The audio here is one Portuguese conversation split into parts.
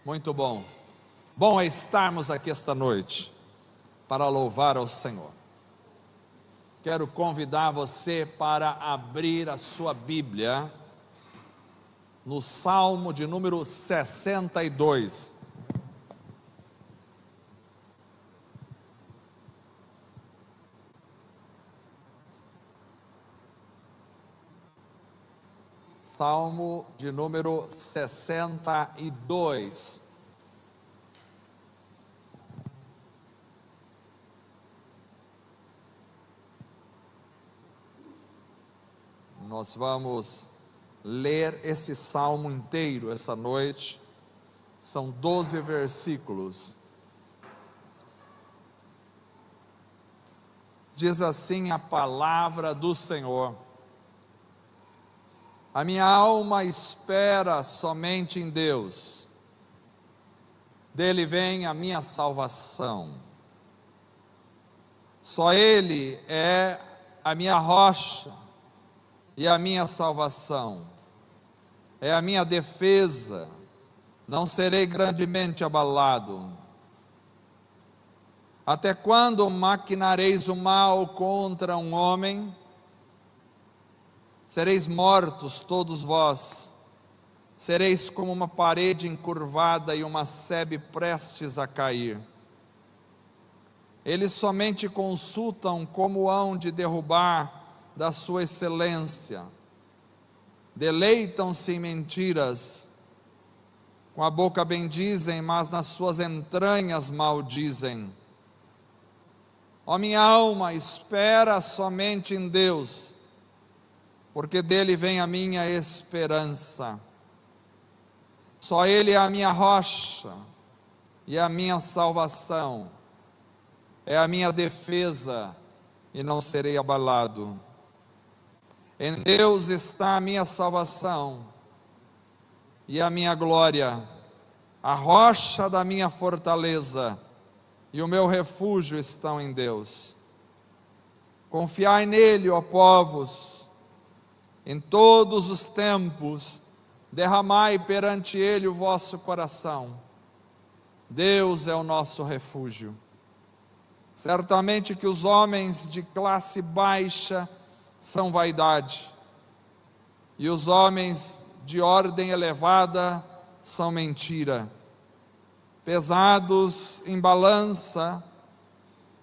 Muito bom. Bom é estarmos aqui esta noite para louvar ao Senhor. Quero convidar você para abrir a sua Bíblia no Salmo de número 62. Salmo de número 62. Nós vamos ler esse salmo inteiro essa noite. São 12 versículos. Diz assim a palavra do Senhor: a minha alma espera somente em Deus, dele vem a minha salvação. Só Ele é a minha rocha e a minha salvação, é a minha defesa, não serei grandemente abalado. Até quando maquinareis o mal contra um homem? Sereis mortos todos vós, sereis como uma parede encurvada e uma sebe prestes a cair. Eles somente consultam como hão de derrubar da sua excelência, deleitam-se em mentiras, com a boca bendizem, mas nas suas entranhas maldizem. Ó minha alma, espera somente em Deus, porque dele vem a minha esperança. Só Ele é a minha rocha e a minha salvação, é a minha defesa e não serei abalado. Em Deus está a minha salvação e a minha glória, a rocha da minha fortaleza e o meu refúgio estão em Deus. Confiai nele, ó povos, em todos os tempos, derramai perante Ele o vosso coração. Deus é o nosso refúgio. Certamente que os homens de classe baixa são vaidade, e os homens de ordem elevada são mentira. Pesados em balança,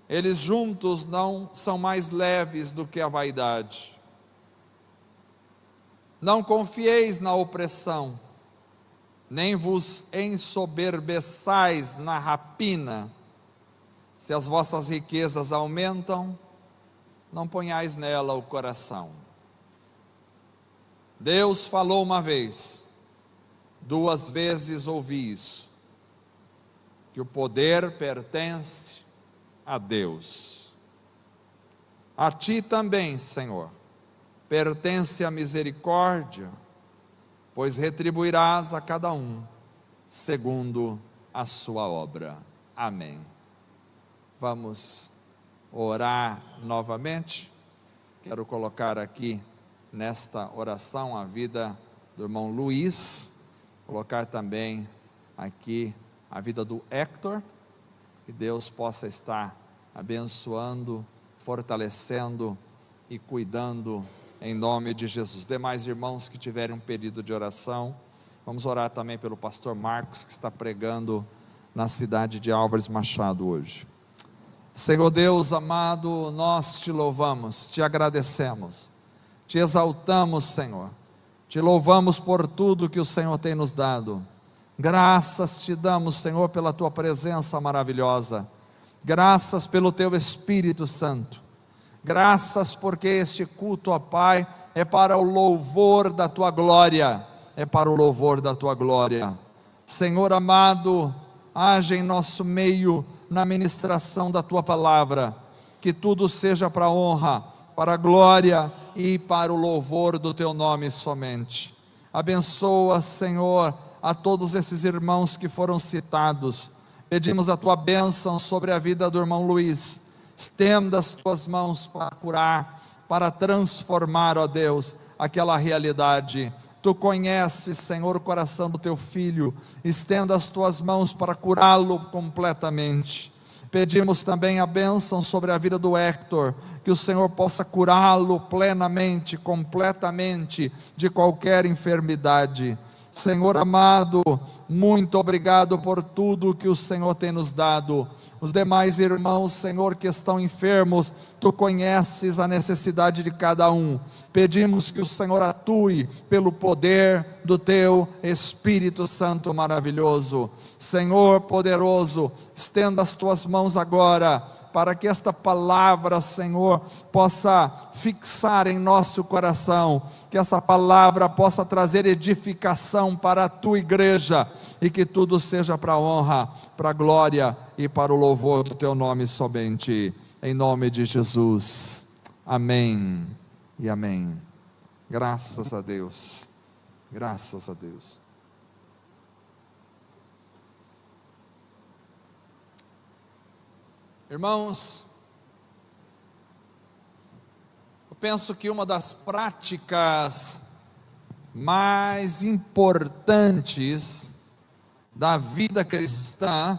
eles juntos não são mais leves do que a vaidade. Não confieis na opressão, nem vos ensoberbeçais na rapina. Se as vossas riquezas aumentam, não ponhais nela o coração. Deus falou uma vez, 2 vezes ouvi isso, que o poder pertence a Deus. A ti também, Senhor, pertence a misericórdia, pois retribuirás a cada um segundo a sua obra. Amém. Vamos orar novamente. Quero colocar aqui nesta oração a vida do irmão Luiz, colocar também aqui a vida do Hector, que Deus possa estar abençoando, fortalecendo e cuidando em nome de Jesus. Demais irmãos que tiverem um pedido de oração, vamos orar também pelo pastor Marcos, que está pregando na cidade de Álvares Machado hoje. Senhor Deus amado, nós te louvamos, te agradecemos, te exaltamos, Senhor, te louvamos por tudo que o Senhor tem nos dado. Graças te damos, Senhor, pela tua presença maravilhosa, graças pelo teu Espírito Santo, graças porque este culto, ó Pai, é para o louvor da tua glória, é para o louvor da tua glória. Senhor amado, age em nosso meio na ministração da tua palavra, que tudo seja para a honra, para a glória e para o louvor do teu nome somente. Abençoa, Senhor, a todos esses irmãos que foram citados. Pedimos a tua bênção sobre a vida do irmão Luiz. Estenda as tuas mãos para curar, para transformar, ó Deus, aquela realidade. Tu conheces, Senhor, o coração do teu filho, estenda as tuas mãos para curá-lo completamente. Pedimos também a bênção sobre a vida do Héctor, que o Senhor possa curá-lo plenamente, completamente, de qualquer enfermidade. Senhor amado, muito obrigado por tudo que o Senhor tem nos dado. Os demais irmãos, Senhor, que estão enfermos, Tu conheces a necessidade de cada um. Pedimos que o Senhor atue pelo poder do Teu Espírito Santo maravilhoso. Senhor poderoso, estenda as Tuas mãos agora, para que esta palavra, Senhor, possa fixar em nosso coração, que essa palavra possa trazer edificação para a Tua igreja, e que tudo seja para a honra, para a glória e para o louvor do Teu nome somente, em nome de Jesus, amém e amém. Graças a Deus, graças a Deus. Irmãos, eu penso que uma das práticas mais importantes da vida cristã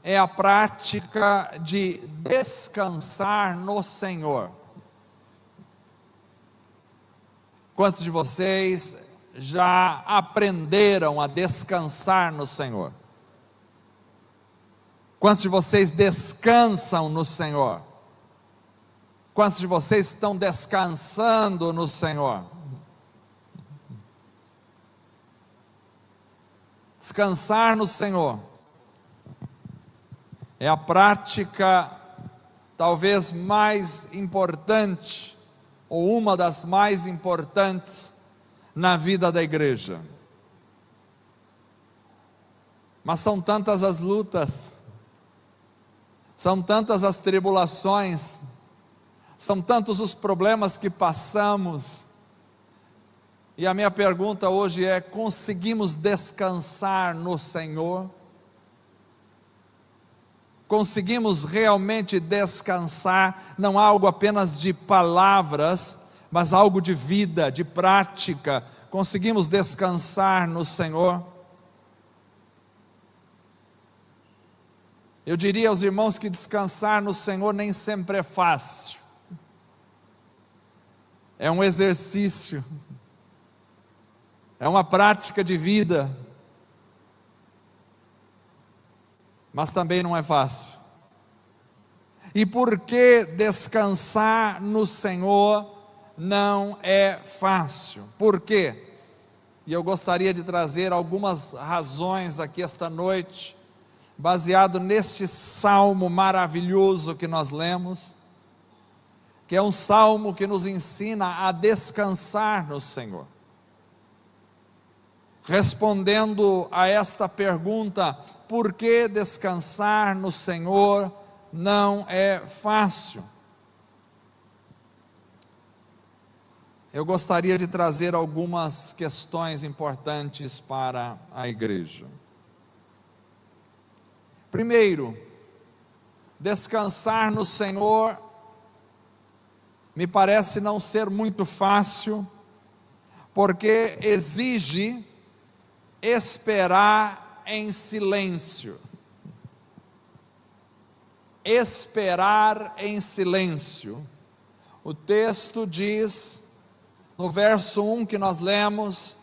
é a prática de descansar no Senhor. Quantos de vocês já aprenderam a descansar no Senhor? Quantos de vocês descansam no Senhor? Quantos de vocês estão descansando no Senhor? Descansar no Senhor é a prática talvez mais importante, ou uma das mais importantes na vida da igreja. Mas são tantas as lutas, são tantas as tribulações, são tantos os problemas que passamos, e a minha pergunta hoje é: conseguimos descansar no Senhor? Conseguimos realmente descansar, não algo apenas de palavras, mas algo de vida, de prática? Conseguimos descansar no Senhor? Eu diria aos irmãos que descansar no Senhor nem sempre é fácil. É um exercício, é uma prática de vida, mas também não é fácil. E por que descansar no Senhor não é fácil? Por quê? E eu gostaria de trazer algumas razões aqui esta noite, baseado neste salmo maravilhoso que nós lemos, que é um salmo que nos ensina a descansar no Senhor. Respondendo a esta pergunta, por que descansar no Senhor não é fácil? Eu gostaria de trazer algumas questões importantes para a igreja. Primeiro, descansar no Senhor me parece não ser muito fácil, porque exige esperar em silêncio. Esperar em silêncio. O texto diz, no verso 1 que nós lemos: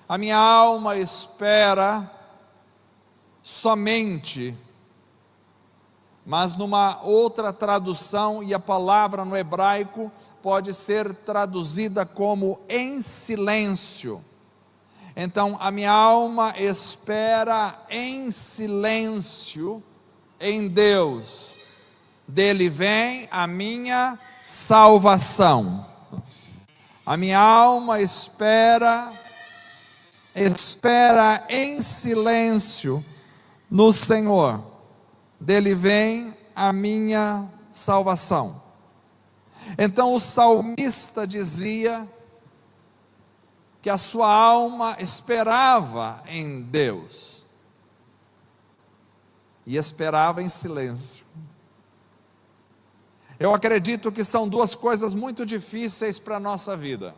a minha alma espera somente. Mas numa outra tradução, e a palavra no hebraico pode ser traduzida como em silêncio. Então, a minha alma espera em silêncio em Deus, dele vem a minha salvação. A minha alma espera em silêncio no Senhor, dele vem a minha salvação. Então o salmista dizia que a sua alma esperava em Deus, e esperava em silêncio. Eu acredito que são duas coisas muito difíceis para a nossa vida.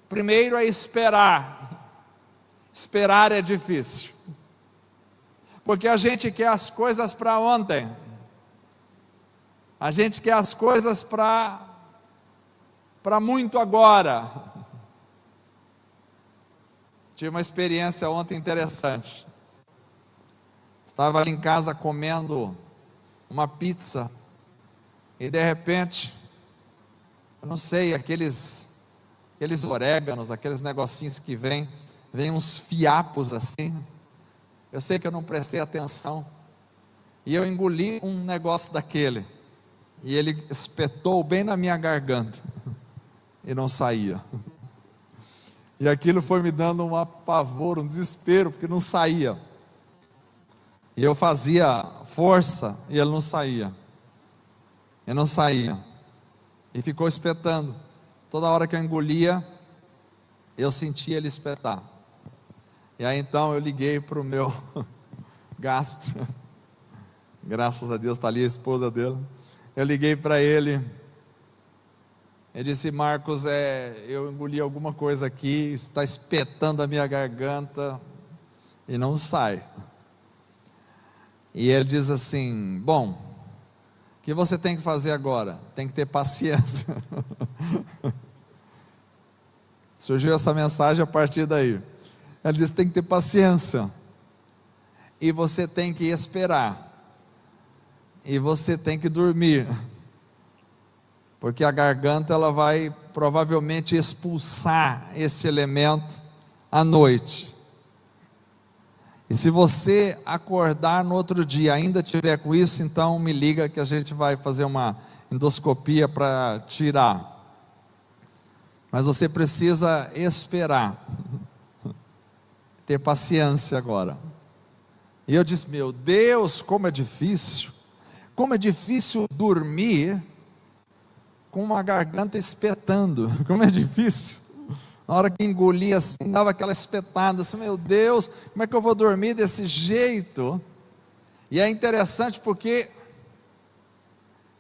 Primeiro é esperar. Esperar é difícil, porque a gente quer as coisas para ontem, a gente quer as coisas para muito agora. Tive uma experiência ontem interessante. Estava ali em casa comendo uma pizza e de repente, eu não sei, aqueles oréganos, aqueles negocinhos que vem uns fiapos assim. Eu sei que eu não prestei atenção e eu engoli um negócio daquele e ele espetou bem na minha garganta e não saía. E aquilo foi me dando um apavor, um desespero, porque não saía. E eu fazia força e ele não saía. E não saía. E ficou espetando. Toda hora que eu engolia, eu sentia ele espetar. E aí então eu liguei para o meu gastro. Graças a Deus está ali a esposa dele. Eu liguei para ele. Ele disse: Marcos, eu engoli alguma coisa aqui, está espetando a minha garganta e não sai. E ele diz assim: bom, o que você tem que fazer agora? Tem que ter paciência. Surgiu essa mensagem a partir daí. Ele disse: tem que ter paciência, e você tem que esperar, e você tem que dormir, porque a garganta ela vai provavelmente expulsar esse elemento à noite. E se você acordar no outro dia ainda tiver com isso, então me liga que a gente vai fazer uma endoscopia para tirar. Mas você precisa esperar, ter paciência agora. E eu disse: meu Deus, como é difícil dormir com uma garganta espetando, como é difícil. Na hora que engolia assim, dava aquela espetada, assim, meu Deus, como é que eu vou dormir desse jeito? E é interessante porque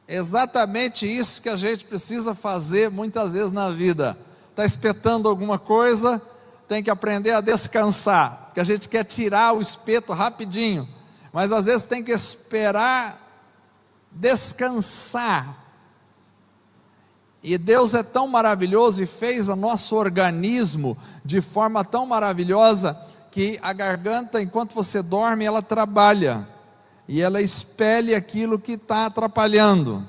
é exatamente isso que a gente precisa fazer muitas vezes na vida. Está espetando alguma coisa, tem que aprender a descansar, porque a gente quer tirar o espeto rapidinho, mas às vezes tem que esperar descansar. E Deus é tão maravilhoso e fez o nosso organismo de forma tão maravilhosa que a garganta, enquanto você dorme, ela trabalha e ela expele aquilo que está atrapalhando.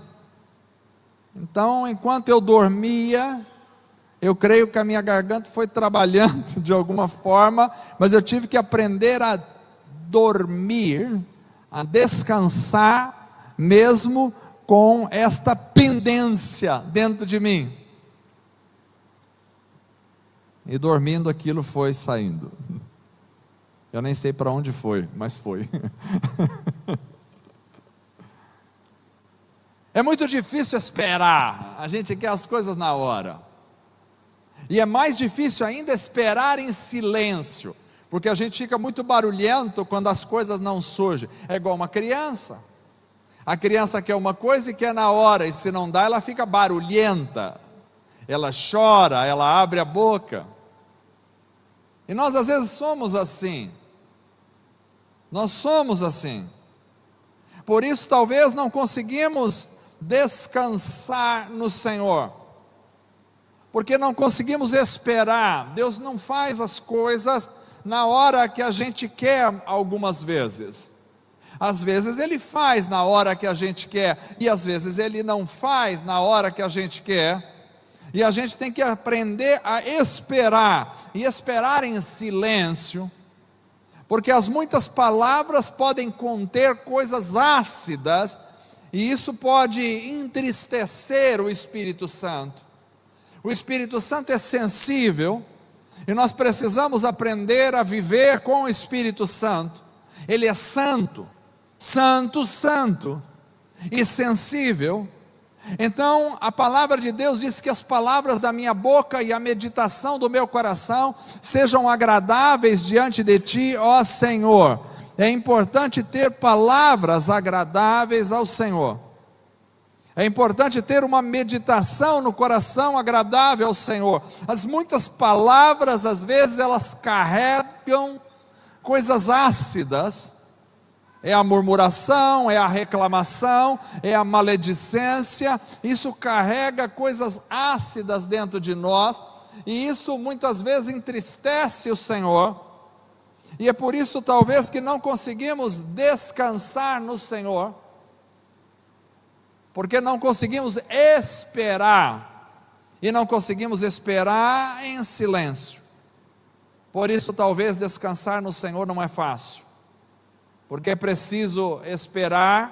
Então, enquanto eu dormia, eu creio que a minha garganta foi trabalhando de alguma forma, mas eu tive que aprender a dormir, a descansar, mesmo com esta pendência dentro de mim. E dormindo aquilo foi saindo. Eu nem sei para onde foi, mas foi. É muito difícil esperar, a gente quer as coisas na hora. E é mais difícil ainda esperar em silêncio, porque a gente fica muito barulhento quando as coisas não surgem. É igual uma criança. A criança quer uma coisa e quer na hora, e se não dá, ela fica barulhenta, ela chora, ela abre a boca. E nós às vezes somos assim. Nós somos assim. Por isso talvez não conseguimos descansar no Senhor, porque não conseguimos esperar. Deus não faz as coisas na hora que a gente quer algumas vezes. Às vezes Ele faz na hora que a gente quer, e às vezes Ele não faz na hora que a gente quer, e a gente tem que aprender a esperar, e esperar em silêncio, porque as muitas palavras podem conter coisas ácidas, e isso pode entristecer o Espírito Santo. O Espírito Santo é sensível, e nós precisamos aprender a viver com o Espírito Santo. Ele é santo, santo, santo e sensível. Então a palavra de Deus diz que as palavras da minha boca e a meditação do meu coração sejam agradáveis diante de ti, ó Senhor. É importante ter palavras agradáveis ao Senhor. É importante ter uma meditação no coração agradável ao Senhor. As muitas palavras, às vezes, elas carregam coisas ácidas. É a murmuração, é a reclamação, é a maledicência. Isso carrega coisas ácidas dentro de nós. E isso muitas vezes entristece o Senhor. E é por isso talvez que não conseguimos descansar no Senhor. Porque não conseguimos esperar, e não conseguimos esperar em silêncio. Por isso talvez descansar no Senhor não é fácil, porque é preciso esperar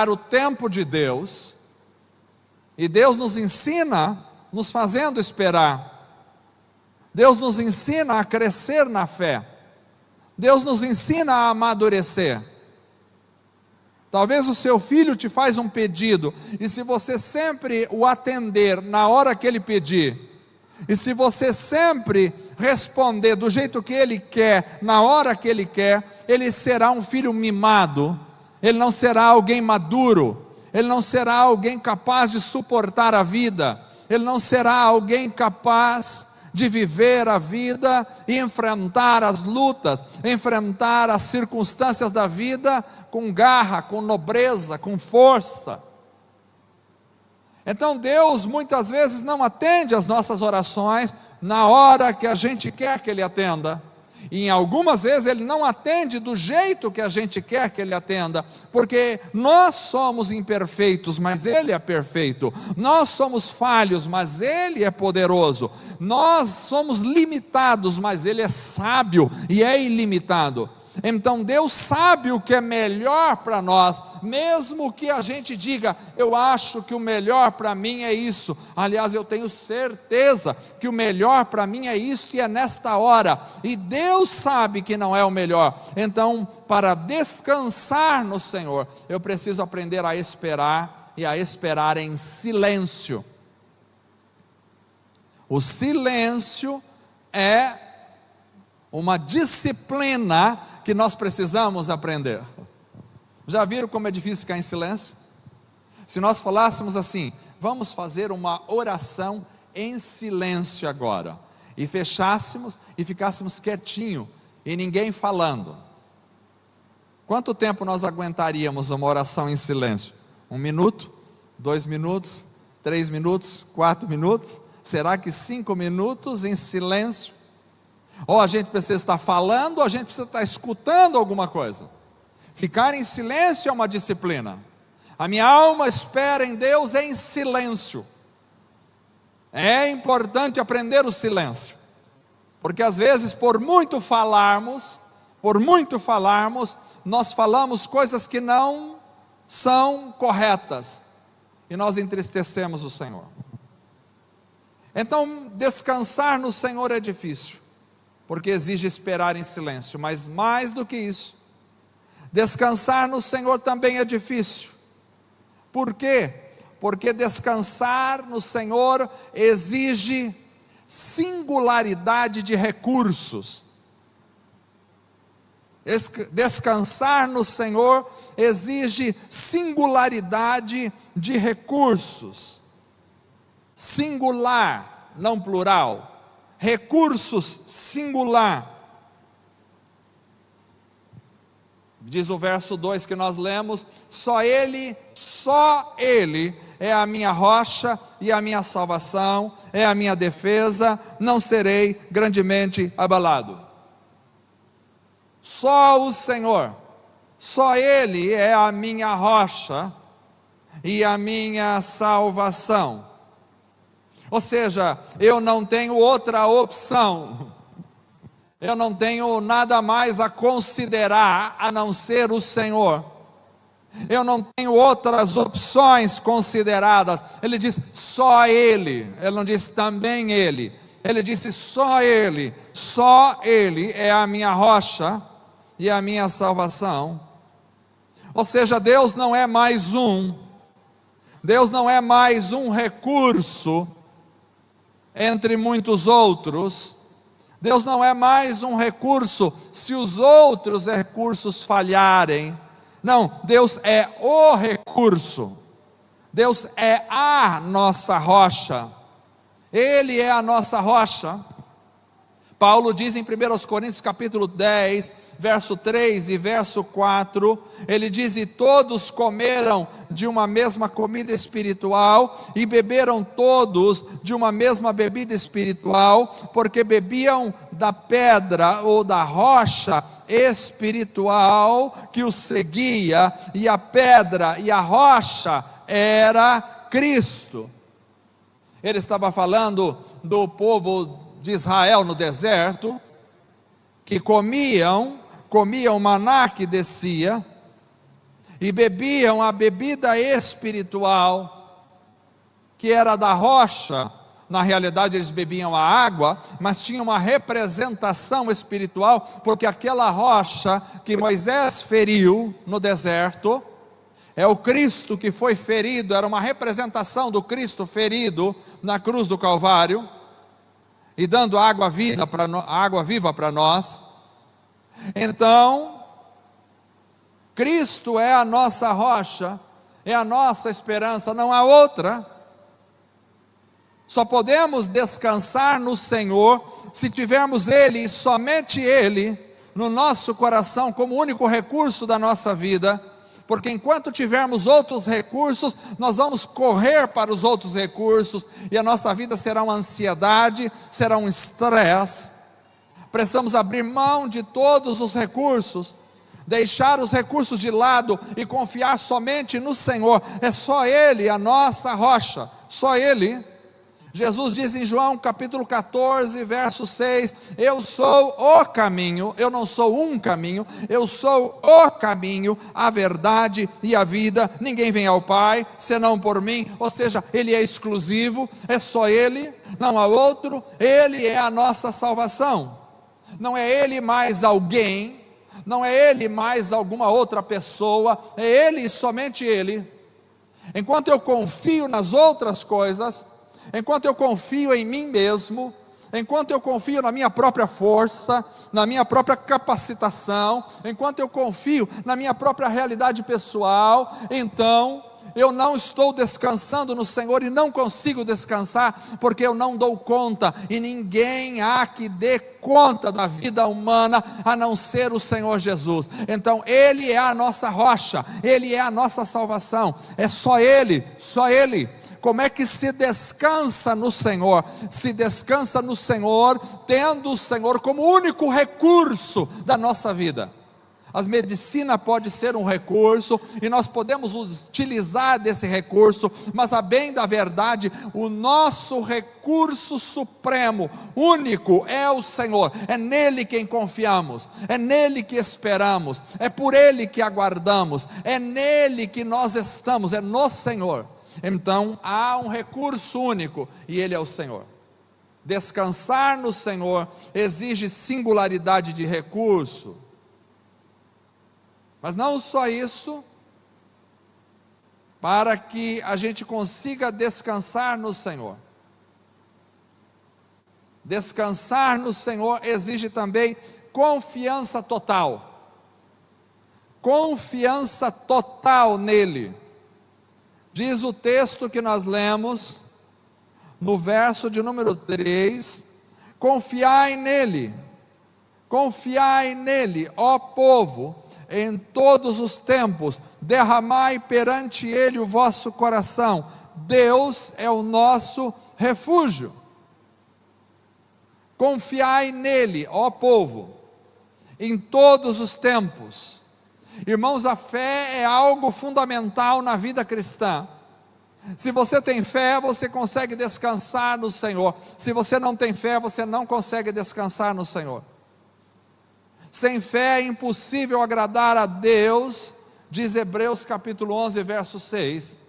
o tempo de Deus, e Deus nos ensina, nos fazendo esperar. Deus nos ensina a crescer na fé, Deus nos ensina a amadurecer. Talvez o seu filho te faz um pedido, e se você sempre o atender na hora que ele pedir, e se você sempre responder do jeito que ele quer, na hora que ele quer, ele será um filho mimado, ele não será alguém maduro, ele não será alguém capaz de suportar a vida, ele não será alguém capaz de viver a vida e enfrentar as lutas, enfrentar as circunstâncias da vida com garra, com nobreza, com força. Então Deus muitas vezes não atende as nossas orações na hora que a gente quer que Ele atenda, e em algumas vezes Ele não atende do jeito que a gente quer que Ele atenda, porque nós somos imperfeitos, mas Ele é perfeito, nós somos falhos, mas Ele é poderoso, nós somos limitados, mas Ele é sábio e é ilimitado. Então Deus sabe o que é melhor para nós, mesmo que a gente diga, eu acho que o melhor para mim é isso, aliás eu tenho certeza que o melhor para mim é isso e é nesta hora, e Deus sabe que não é o melhor. Então, para descansar no Senhor, eu preciso aprender a esperar, e a esperar em silêncio. O silêncio é uma disciplina que nós precisamos aprender. Já viram como é difícil ficar em silêncio? Se nós falássemos assim, vamos fazer uma oração em silêncio agora, e fechássemos e ficássemos quietinho, e ninguém falando, quanto tempo nós aguentaríamos uma oração em silêncio? 1 minuto? 2 minutos? 3 minutos? 4 minutos? Será que 5 minutos em silêncio? Ou a gente precisa estar falando, ou a gente precisa estar escutando alguma coisa. Ficar em silêncio é uma disciplina. A minha alma espera em Deus em silêncio. É importante aprender o silêncio, porque às vezes por muito falarmos, nós falamos coisas que não são corretas, e nós entristecemos o Senhor. Então descansar no Senhor é difícil, porque exige esperar em silêncio, mas mais do que isso, descansar no Senhor também é difícil. Por quê? Porque descansar no Senhor exige singularidade de recursos. Descansar no Senhor exige singularidade de recursos. Singular, não plural. Recursos, singular. Diz o verso 2 que nós lemos, só Ele é a minha rocha e a minha salvação, é a minha defesa, não serei grandemente abalado. Só o Senhor, só Ele é a minha rocha e a minha salvação. Ou seja, eu não tenho outra opção, eu não tenho nada mais a considerar a não ser o Senhor, eu não tenho outras opções consideradas. Ele diz só Ele, Ele não disse também Ele, Ele disse só Ele é a minha rocha e a minha salvação. Ou seja, Deus não é mais um recurso entre muitos outros. Deus não é mais um recurso se os outros recursos falharem. Não, Deus é o recurso. Deus é a nossa rocha. Ele é a nossa rocha. Paulo diz em 1 Coríntios capítulo 10, verso 3 e verso 4, ele diz: e todos comeram de uma mesma comida espiritual, e beberam todos de uma mesma bebida espiritual, porque bebiam da pedra ou da rocha espiritual que os seguia, e a pedra e a rocha era Cristo. Ele estava falando do povo de Israel no deserto, que comiam maná que descia, e bebiam a bebida espiritual, que era da rocha. Na realidade eles bebiam a água, mas tinha uma representação espiritual, porque aquela rocha que Moisés feriu no deserto, é o Cristo que foi ferido, era uma representação do Cristo ferido na cruz do Calvário, e dando água viva para nós. Então, Cristo é a nossa rocha, é a nossa esperança, não há outra. Só podemos descansar no Senhor se tivermos Ele, e somente Ele, no nosso coração como único recurso da nossa vida. Porque enquanto tivermos outros recursos, nós vamos correr para os outros recursos, e a nossa vida será uma ansiedade, será um estresse. Precisamos abrir mão de todos os recursos, deixar os recursos de lado e confiar somente no Senhor. É só Ele a nossa rocha, só Ele. Jesus diz em João capítulo 14, verso 6, eu sou o caminho, eu não sou um caminho, eu sou o caminho, a verdade e a vida, ninguém vem ao Pai, senão por mim. Ou seja, Ele é exclusivo, é só Ele, não há outro. Ele é a nossa salvação, não é Ele mais alguém, não é Ele mais alguma outra pessoa, é Ele e somente Ele. Enquanto eu confio nas outras coisas, enquanto eu confio em mim mesmo, enquanto eu confio na minha própria força, na minha própria capacitação, enquanto eu confio na minha própria realidade pessoal, então eu não estou descansando no Senhor, e não consigo descansar, porque eu não dou conta, e ninguém há que dê conta da vida humana, a não ser o Senhor Jesus. Então Ele é a nossa rocha, Ele é a nossa salvação, é só Ele, só Ele. Como é que se descansa no Senhor? Se descansa no Senhor, tendo o Senhor como único recurso da nossa vida. A medicina pode ser um recurso, e nós podemos utilizar desse recurso, mas a bem da verdade, o nosso recurso supremo, único, é o Senhor. É nele quem confiamos, é nele que esperamos, é por Ele que aguardamos, é nele que nós estamos, é no Senhor. Então há um recurso único, e Ele é o Senhor. Descansar no Senhor exige singularidade de recurso, mas não só isso. Para que a gente consiga descansar no Senhor, descansar no Senhor exige também confiança total, confiança total nele. Diz o texto que nós lemos, no verso de número 3, confiai nele, ó povo, em todos os tempos, derramai perante Ele o vosso coração, Deus é o nosso refúgio. Confiai nele, ó povo, em todos os tempos. Irmãos, a fé é algo fundamental na vida cristã. Se você tem fé, você consegue descansar no Senhor. Se você não tem fé, você não consegue descansar no Senhor. Sem fé é impossível agradar a Deus, diz Hebreus capítulo 11, verso 6.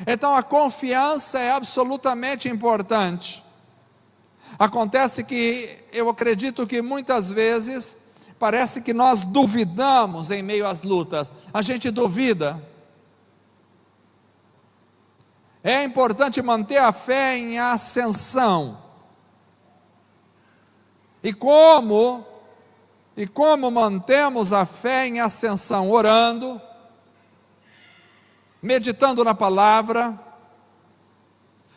Então a confiança é absolutamente importante. Acontece que eu acredito que muitas vezes parece que nós duvidamos em meio às lutas. A gente duvida. É importante manter a fé em ascensão. E como mantemos a fé em ascensão? Orando, meditando na palavra,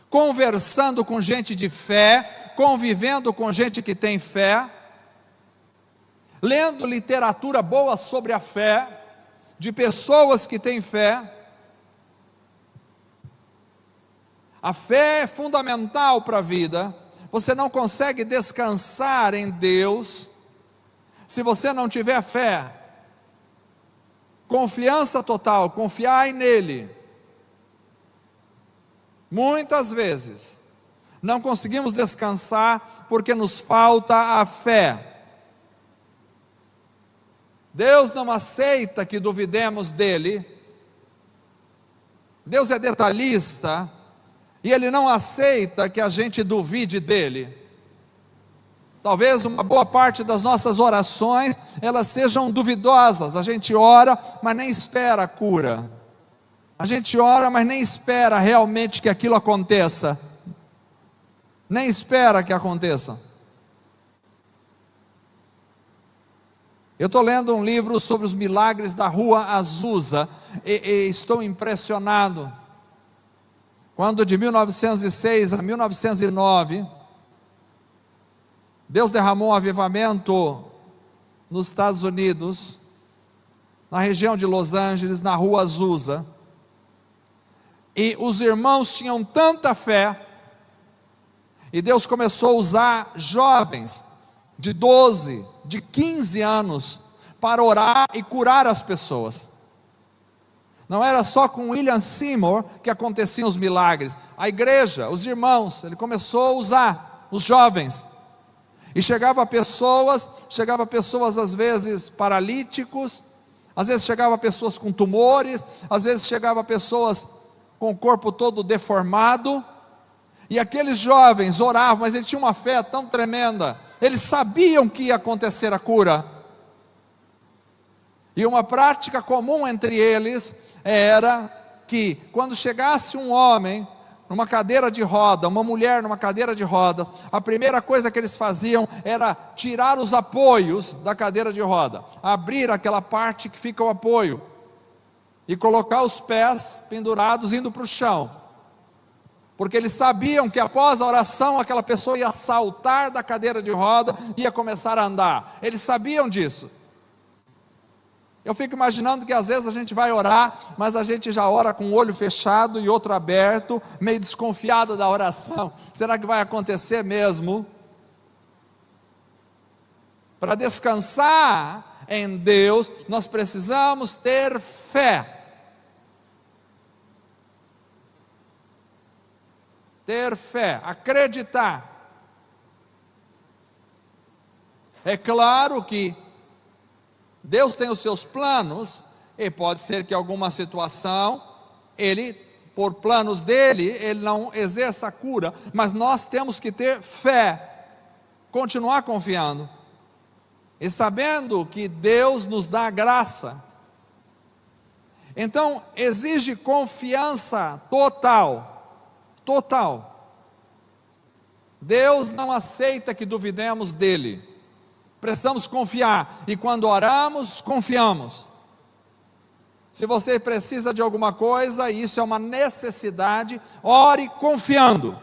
conversando com gente de fé, convivendo com gente que tem fé, lendo literatura boa sobre a fé, de pessoas que têm fé. A fé é fundamental para a vida. Você não consegue descansar em Deus se você não tiver fé, confiança total, confiar nele. Muitas vezes não conseguimos descansar porque nos falta a fé. Deus não aceita que duvidemos dele. Deus é detalhista e ele não aceita que a gente duvide dele. Talvez uma boa parte das nossas orações elas sejam duvidosas. A gente ora, mas nem espera a cura. A gente ora, mas nem espera realmente que aquilo aconteça. Nem espera que aconteça. Eu estou lendo um livro sobre os milagres da Rua Azusa e estou impressionado. Quando de 1906 a 1909, Deus derramou um avivamento nos Estados Unidos, na região de Los Angeles, na Rua Azusa. E os irmãos tinham tanta fé, e Deus começou a usar jovens de 12, de 15 anos, para orar e curar as pessoas. Não era só com William Seymour que aconteciam os milagres. A igreja, os irmãos, ele começou a usar os jovens. E chegava pessoas às vezes paralíticos, às vezes chegava pessoas com tumores, às vezes chegava pessoas com o corpo todo deformado, e aqueles jovens oravam, mas eles tinham uma fé tão tremenda, eles sabiam que ia acontecer a cura, e uma prática comum entre eles era que quando chegasse um homem numa cadeira de roda, uma mulher numa cadeira de rodas, a primeira coisa que eles faziam era tirar os apoios da cadeira de roda, abrir aquela parte que fica o apoio, e colocar os pés pendurados indo para o chão, porque eles sabiam que após a oração aquela pessoa ia saltar da cadeira de roda e ia começar a andar. Eles sabiam disso. Eu fico imaginando que às vezes a gente vai orar, mas a gente já ora com o olho fechado e outro aberto, meio desconfiado da oração. Será que vai acontecer mesmo? Para descansar em Deus, nós precisamos ter fé. Ter fé, acreditar. É claro que Deus tem os seus planos, e pode ser que alguma situação, ele, por planos dele, ele não exerça a cura, mas nós temos que ter fé, continuar confiando, e sabendo que Deus nos dá graça. Então, exige confiança total. Deus não aceita que duvidemos dele. Precisamos confiar, e quando oramos, confiamos. Se você precisa de alguma coisa, e isso é uma necessidade, ore confiando.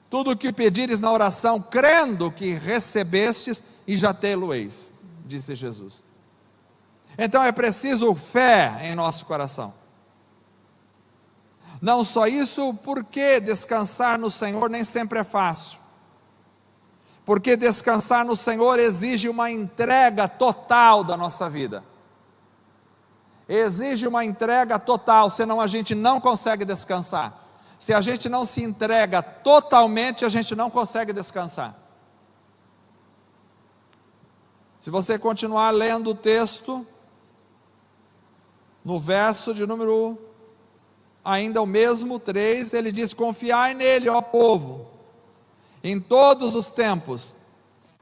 Tudo o que pedires na oração, crendo que recebestes, e já tê-lo-eis, disse Jesus. Então é preciso fé em nosso coração. Não só isso, porque descansar no Senhor nem sempre é fácil. Porque descansar no Senhor exige uma entrega total da nossa vida. Exige uma entrega total, senão a gente não consegue descansar. Se a gente não se entrega totalmente, a gente não consegue descansar. Se você continuar lendo o texto, no verso de número ainda o mesmo 3, ele diz: confiai nele, ó povo, em todos os tempos,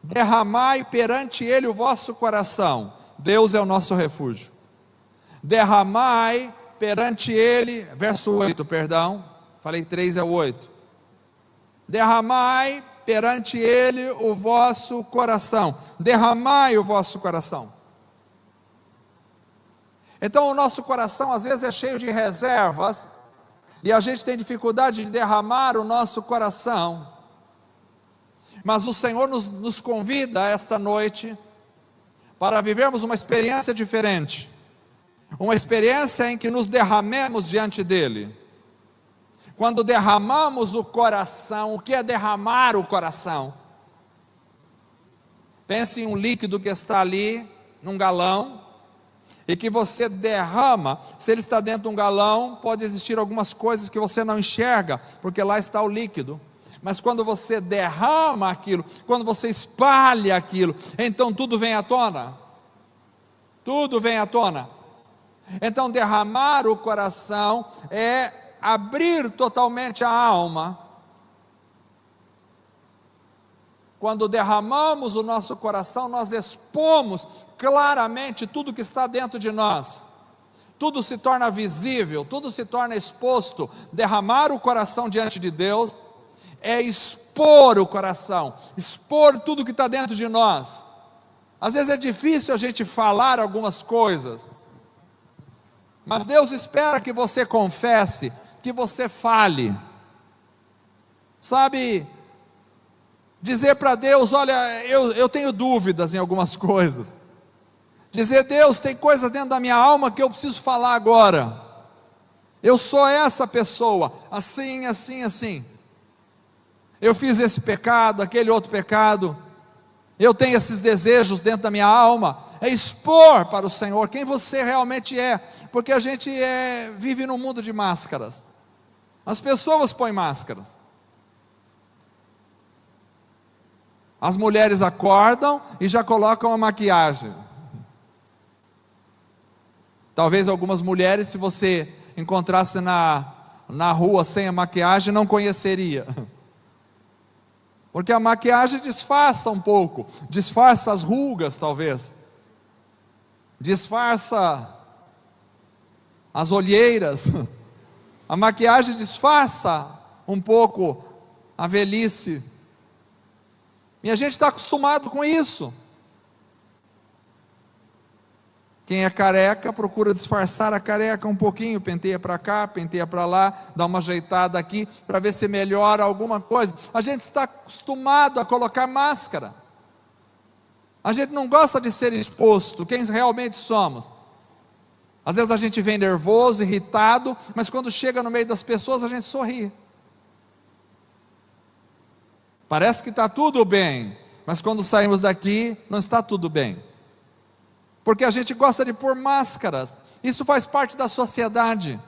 derramai perante ele o vosso coração. Deus é o nosso refúgio. Derramai perante ele, verso 8, perdão, falei 3 é o 8. Derramai perante ele o vosso coração. Derramai o vosso coração. Então o nosso coração às vezes é cheio de reservas, e a gente tem dificuldade de derramar o nosso coração. Mas o Senhor nos convida esta noite para vivermos uma experiência diferente, uma experiência em que nos derramemos diante dEle. Quando derramamos o coração, o que é derramar o coração? Pense em um líquido que está ali, num galão, e que você derrama. Se ele está dentro de um galão, pode existir algumas coisas que você não enxerga, porque lá está o líquido. Mas quando você derrama aquilo, quando você espalha aquilo, então tudo vem à tona. Tudo vem à tona. Então derramar o coração é abrir totalmente a alma. Quando derramamos o nosso coração, nós expomos claramente tudo que está dentro de nós. Tudo se torna visível, tudo se torna exposto. Derramar o coração diante de Deus é expor o coração, expor tudo que está dentro de nós. Às vezes é difícil a gente falar algumas coisas, mas Deus espera que você confesse, que você fale. Sabe, dizer para Deus: olha, eu tenho dúvidas em algumas coisas. Dizer: Deus, tem coisa dentro da minha alma que eu preciso falar agora. Eu sou essa pessoa, assim, assim, assim. Eu fiz esse pecado, aquele outro pecado. Eu tenho esses desejos dentro da minha alma. É expor para o Senhor quem você realmente é. Porque a gente vive num mundo de máscaras. As pessoas põem máscaras. As mulheres acordam e já colocam a maquiagem. Talvez algumas mulheres, se você encontrasse na rua sem a maquiagem, não conheceria. Porque a maquiagem disfarça um pouco, disfarça as rugas talvez, disfarça as olheiras, a maquiagem disfarça um pouco a velhice, e a gente está acostumado com isso. Quem é careca procura disfarçar a careca um pouquinho, penteia para cá, penteia para lá, dá uma ajeitada aqui, para ver se melhora alguma coisa. A gente está acostumado a colocar máscara. A gente não gosta de ser exposto, quem realmente somos. Às vezes a gente vem nervoso, irritado, mas quando chega no meio das pessoas a gente sorri. Parece que está tudo bem, mas quando saímos daqui não está tudo bem. Porque a gente gosta de pôr máscaras. Isso faz parte da sociedade.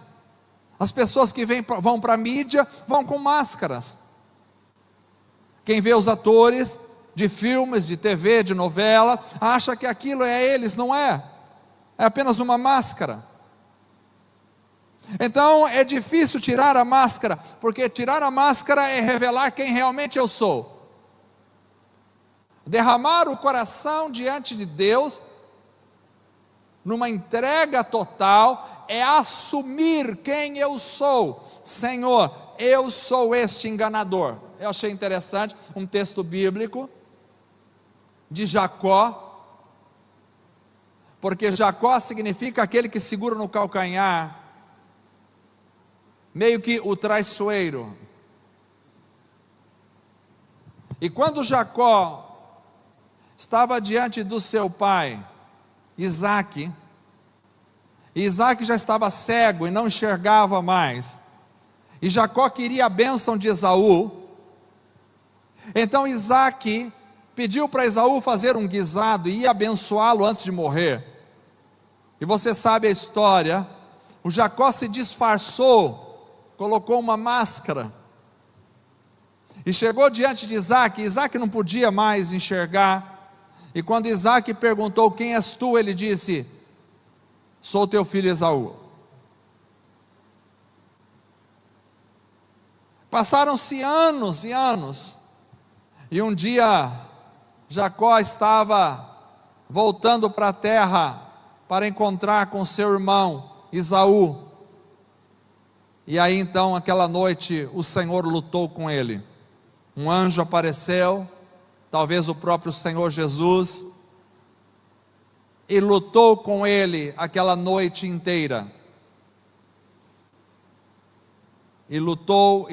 As pessoas que vão para a mídia vão com máscaras. Quem vê os atores de filmes, de TV, de novelas, acha que aquilo é eles, não é. É apenas uma máscara. Então é difícil tirar a máscara, porque tirar a máscara é revelar quem realmente eu sou. Derramar o coração diante de Deus, numa entrega total, é assumir quem eu sou. Senhor, eu sou este enganador. Eu achei interessante um texto bíblico de Jacó, porque Jacó significa aquele que segura no calcanhar, meio que o traiçoeiro. E quando Jacó estava diante do seu pai Isaac já estava cego e não enxergava mais, e Jacó queria a bênção de Esaú. Então Isaac pediu para Esaú fazer um guisado e ia abençoá-lo antes de morrer. E você sabe a história. O Jacó se disfarçou, colocou uma máscara e chegou diante de Isaac. Isaac não podia mais enxergar. E quando Isaac perguntou: quem és tu? Ele disse: sou teu filho Esaú. Passaram-se anos e anos, e um dia Jacó estava voltando para a terra para encontrar com seu irmão Esaú. E aí então, aquela noite, o Senhor lutou com ele. Um anjo apareceu, talvez o próprio Senhor Jesus, e lutou com ele aquela noite inteira. E lutou,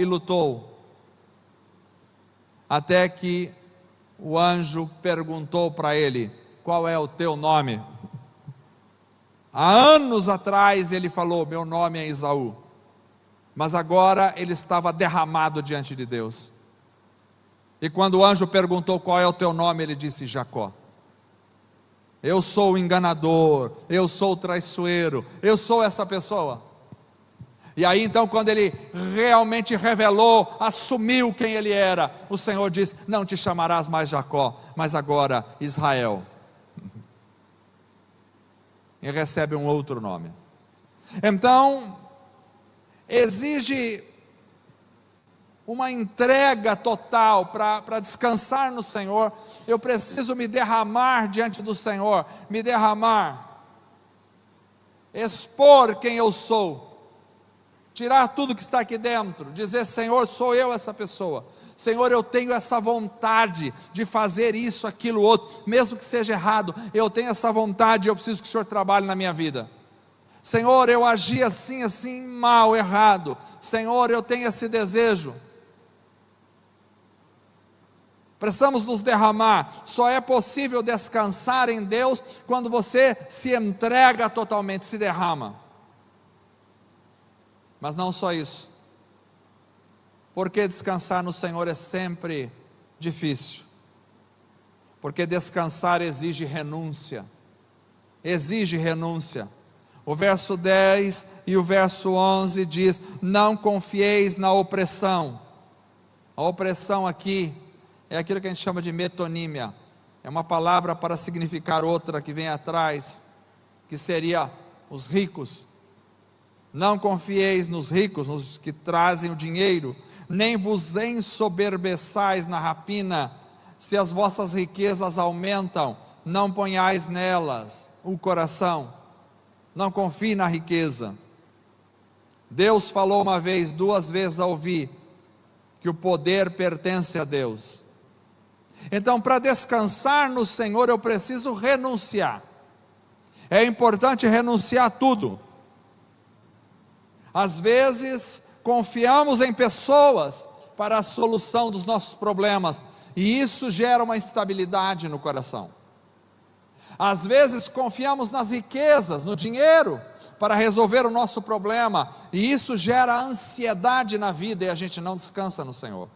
até que o anjo perguntou para ele: qual é o teu nome? Há anos atrás ele falou: meu nome é Esaú. Mas agora ele estava derramado diante de Deus. E quando o anjo perguntou: qual é o teu nome? Ele disse: Jacó. Eu sou o enganador, eu sou o traiçoeiro, eu sou essa pessoa. E aí então, quando ele realmente revelou, assumiu quem ele era, o Senhor disse: não te chamarás mais Jacó, mas agora Israel. E recebe um outro nome. Então, exige uma entrega total para descansar no Senhor. Eu preciso me derramar diante do Senhor, me derramar, expor quem eu sou, tirar tudo que está aqui dentro, dizer: Senhor, sou eu essa pessoa. Senhor, eu tenho essa vontade de fazer isso, aquilo, outro, mesmo que seja errado, eu tenho essa vontade, eu preciso que o Senhor trabalhe na minha vida. Senhor, eu agi assim, assim, mal, errado. Senhor, eu tenho esse desejo. Precisamos nos derramar. Só é possível descansar em Deus quando você se entrega totalmente, se derrama. Mas não só isso, porque descansar no Senhor é sempre difícil, porque descansar exige renúncia, o verso 10 e o verso 11 diz: não confieis na opressão. A opressão aqui é aquilo que a gente chama de metonímia, é uma palavra para significar outra que vem atrás, que seria os ricos. Não confieis nos ricos, nos que trazem o dinheiro, nem vos ensoberbeçais na rapina. Se as vossas riquezas aumentam, não ponhais nelas o coração. Não confie na riqueza. Deus falou uma vez, duas vezes a ouvir, que o poder pertence a Deus. Então, para descansar no Senhor, eu preciso renunciar. É importante renunciar a tudo. Às vezes, confiamos em pessoas para a solução dos nossos problemas, e isso gera uma instabilidade no coração. Às vezes, confiamos nas riquezas, no dinheiro, para resolver o nosso problema, e isso gera ansiedade na vida, e a gente não descansa no Senhor.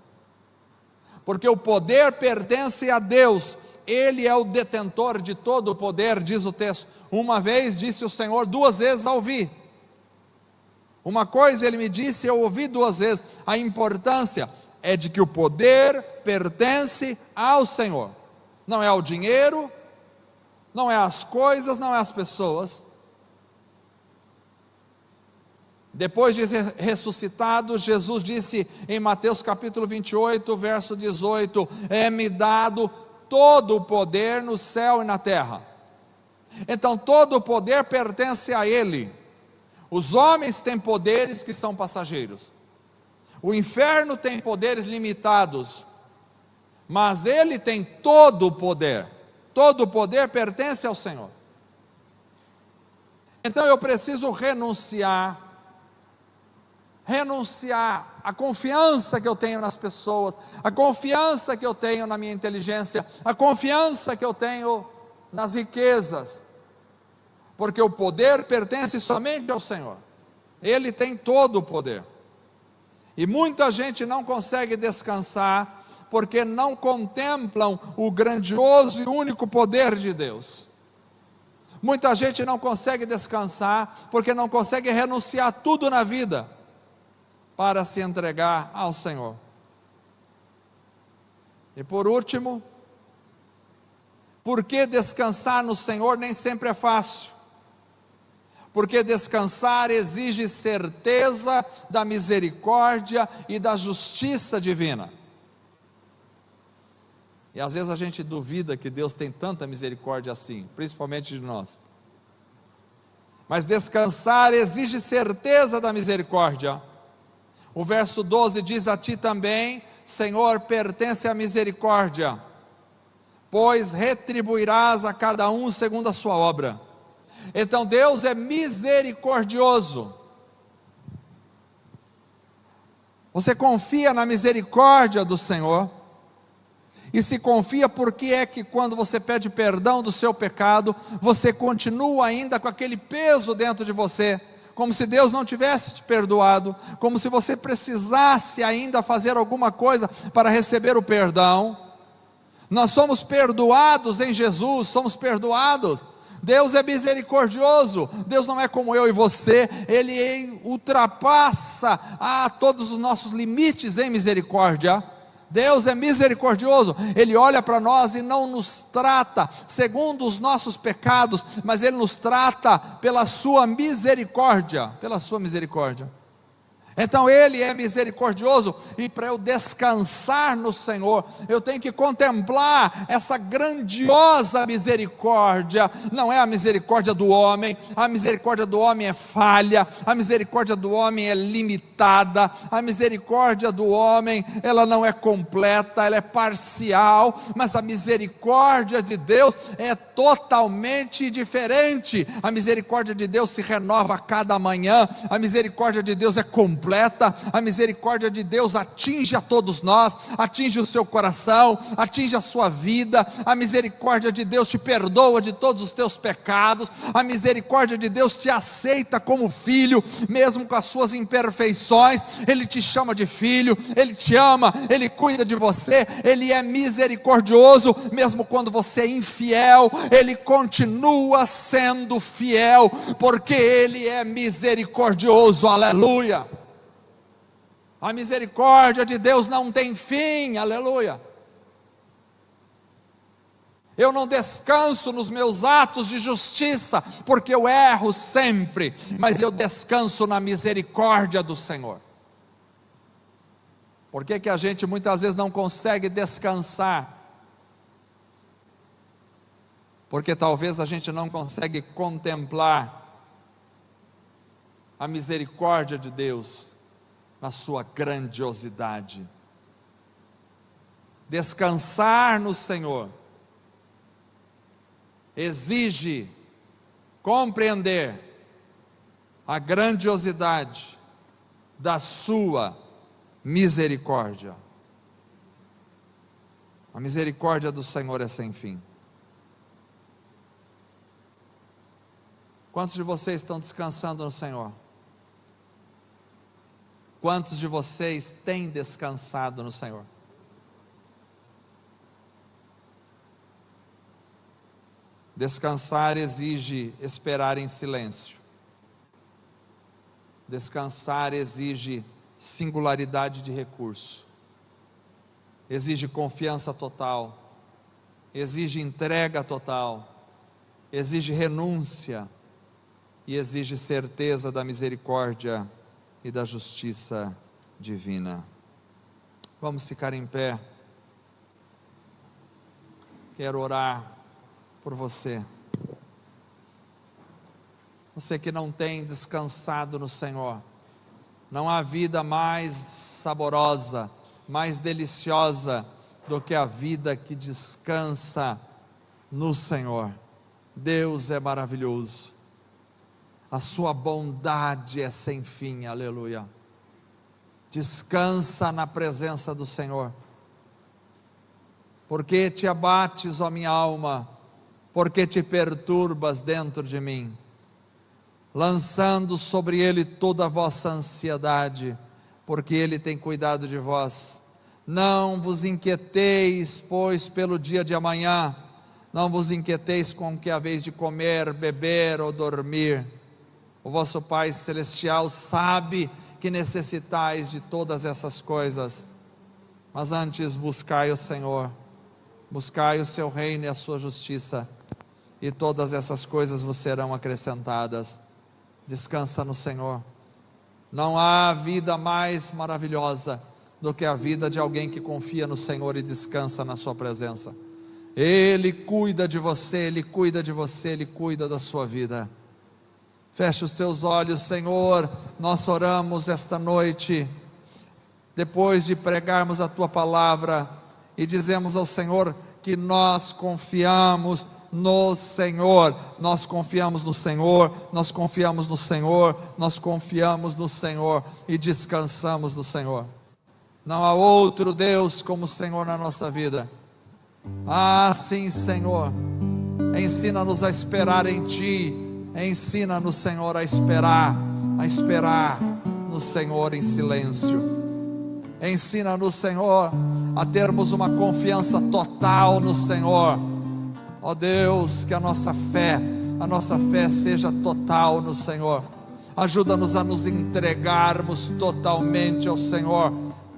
Porque o poder pertence a Deus, Ele é o detentor de todo o poder, diz o texto. Uma vez disse o Senhor, duas vezes a ouvir. Uma coisa Ele me disse, eu ouvi duas vezes. A importância é de que o poder pertence ao Senhor. Não é ao dinheiro, não é às coisas, não é às pessoas. Depois de ressuscitado, Jesus disse em Mateus capítulo 28, verso 18: é-me dado todo o poder no céu e na terra. Então todo o poder pertence a Ele. Os homens têm poderes que são passageiros. O inferno tem poderes limitados. Mas Ele tem todo o poder. Todo o poder pertence ao Senhor. Então eu preciso renunciar à confiança que eu tenho nas pessoas, a confiança que eu tenho na minha inteligência, a confiança que eu tenho nas riquezas, porque o poder pertence somente ao Senhor. Ele tem todo o poder. E muita gente não consegue descansar porque não contemplam o grandioso e único poder de Deus. Muita gente não consegue descansar porque não consegue renunciar a tudo na vida para se entregar ao Senhor. E por último, porque descansar no Senhor nem sempre é fácil. Porque descansar exige certeza da misericórdia e da justiça divina. E às vezes a gente duvida que Deus tem tanta misericórdia assim, principalmente de nós. Mas descansar exige certeza da misericórdia. O verso 12 diz: a ti também, Senhor, pertence a misericórdia, pois retribuirás a cada um segundo a sua obra. Então Deus é misericordioso. Você confia na misericórdia do Senhor, e se confia, porque é que quando você pede perdão do seu pecado, você continua ainda com aquele peso dentro de você, como se Deus não tivesse te perdoado, como se você precisasse ainda fazer alguma coisa para receber o perdão. Nós somos perdoados em Jesus, somos perdoados. Deus é misericordioso. Deus não é como eu e você, Ele ultrapassa todos os nossos limites em misericórdia. Deus é misericordioso. Ele olha para nós e não nos trata segundo os nossos pecados, mas Ele nos trata pela sua misericórdia, pela sua misericórdia. Então Ele é misericordioso, e para eu descansar no Senhor, eu tenho que contemplar essa grandiosa misericórdia. Não é a misericórdia do homem, a misericórdia do homem é falha, a misericórdia do homem é limitada, a misericórdia do homem, ela não é completa, ela é parcial, mas a misericórdia de Deus é totalmente diferente. A misericórdia de Deus se renova a cada manhã, a misericórdia de Deus é completa, a misericórdia de Deus atinge a todos nós, atinge o seu coração, atinge a sua vida. A misericórdia de Deus te perdoa de todos os teus pecados, a misericórdia de Deus te aceita como filho, mesmo com as suas imperfeições. Ele te chama de filho, Ele te ama, Ele cuida de você, Ele é misericordioso, mesmo quando você é infiel, Ele continua sendo fiel, porque Ele é misericordioso, aleluia. A misericórdia de Deus não tem fim, aleluia. Eu não descanso nos meus atos de justiça, porque eu erro sempre, mas eu descanso na misericórdia do Senhor. Por que a gente muitas vezes não consegue descansar? Porque talvez a gente não consegue contemplar a misericórdia de Deus na sua grandiosidade. Descansar no Senhor exige compreender a grandiosidade da sua misericórdia. A misericórdia do Senhor é sem fim. Quantos de vocês estão descansando no Senhor? Quantos de vocês têm descansado no Senhor? Descansar exige esperar em silêncio. Descansar exige singularidade de recurso. Exige confiança total. Exige entrega total. Exige renúncia. E exige certeza da misericórdia e da justiça divina. Vamos ficar em pé. Quero orar por você. Você que não tem descansado no Senhor. Não há vida mais saborosa, mais deliciosa do que a vida que descansa no Senhor. Deus é maravilhoso. A sua bondade é sem fim, aleluia. Descansa na presença do Senhor. Porque te abates, ó minha alma, porque te perturbas dentro de mim, lançando sobre Ele toda a vossa ansiedade, porque Ele tem cuidado de vós. Não vos inquieteis, pois, pelo dia de amanhã, não vos inquieteis com o que haveis de comer, beber ou dormir. O vosso Pai Celestial sabe que necessitais de todas essas coisas, mas antes buscai o Senhor, buscai o seu reino e a sua justiça, e todas essas coisas vos serão acrescentadas. Descansa no Senhor. Não há vida mais maravilhosa do que a vida de alguém que confia no Senhor e descansa na sua presença. Ele cuida de você, Ele cuida de você, Ele cuida da sua vida. Feche os teus olhos, Senhor. Nós oramos esta noite, depois de pregarmos a Tua palavra, e dizemos ao Senhor: que nós confiamos no Senhor, nós confiamos no Senhor, nós confiamos no Senhor, nós confiamos no Senhor e descansamos no Senhor. Não há outro Deus como o Senhor na nossa vida. Ah, sim, Senhor, ensina-nos a esperar em Ti, ensina-nos, Senhor, a esperar no Senhor em silêncio. Ensina-nos, Senhor, a termos uma confiança total no Senhor. Ó Deus, que a nossa fé seja total no Senhor. Ajuda-nos a nos entregarmos totalmente ao Senhor,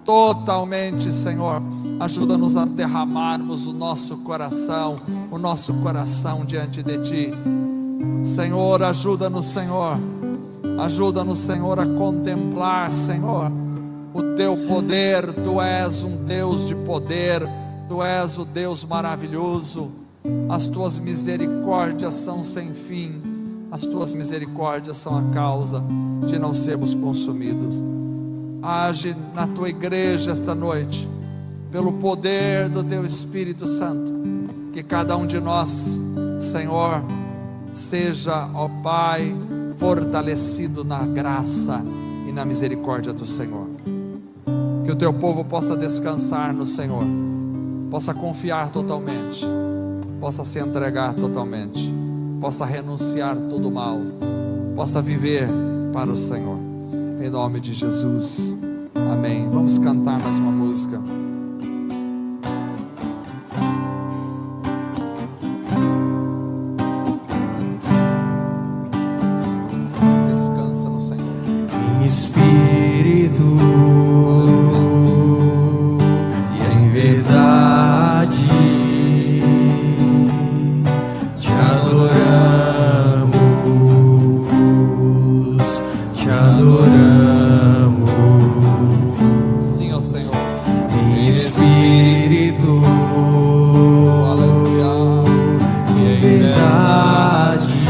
totalmente, Senhor. Ajuda-nos a derramarmos o nosso coração diante de Ti. Senhor, ajuda-nos, Senhor, a contemplar, Senhor, o Teu poder. Tu és um Deus de poder, Tu és o Deus maravilhoso. As Tuas misericórdias são sem fim, as Tuas misericórdias são a causa de não sermos consumidos. Age na Tua igreja esta noite, pelo poder do Teu Espírito Santo, que cada um de nós, Senhor, seja, ó Pai, fortalecido na graça e na misericórdia do Senhor. Que o Teu povo possa descansar no Senhor, possa confiar totalmente, possa se entregar totalmente, possa renunciar todo o mal, possa viver para o Senhor, em nome de Jesus, amém. Vamos cantar mais uma música. Descansa no Senhor, em espírito e em verdade. Te adoramos, sim, ó Senhor, em espírito, aleluia, e em verdade.